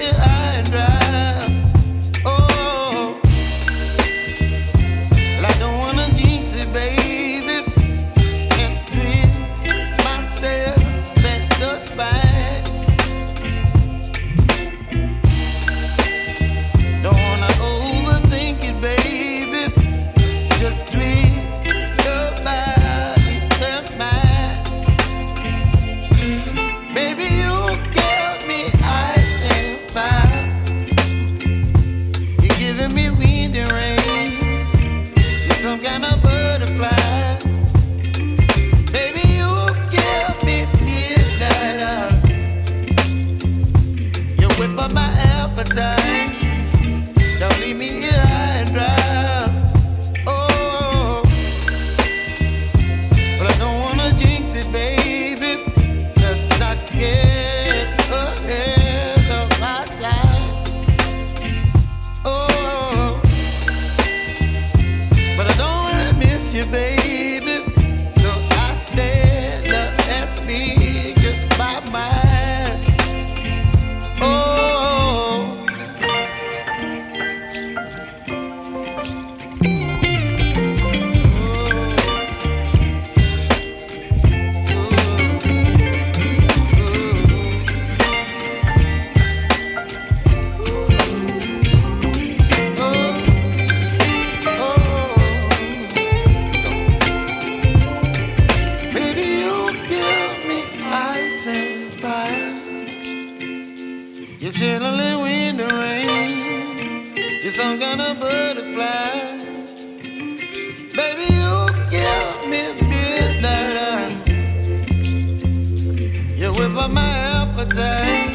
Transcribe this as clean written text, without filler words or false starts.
here high and dry. Oh, well, I don't wanna jinx it, baby, and twist myself at the spine. Don't wanna overthink it, baby. It's just twist your body and mine. Baby, you give me ice and fire. You're giving me wind and rain. You're some kind of butterfly. Baby, you give me midnight. You whip up my appetite. Don't leave me here high and dry. Oh, but I don't wanna jinx it, baby. Let's not get ahead of my time. Oh, but I don't wanna miss you, baby. So I stand up and speak my mind. Oh. Baby, you give me ice and fire. You're chilling wind and rain. You're some kind of butterfly. Baby, you give me midnight. You whip up my appetite.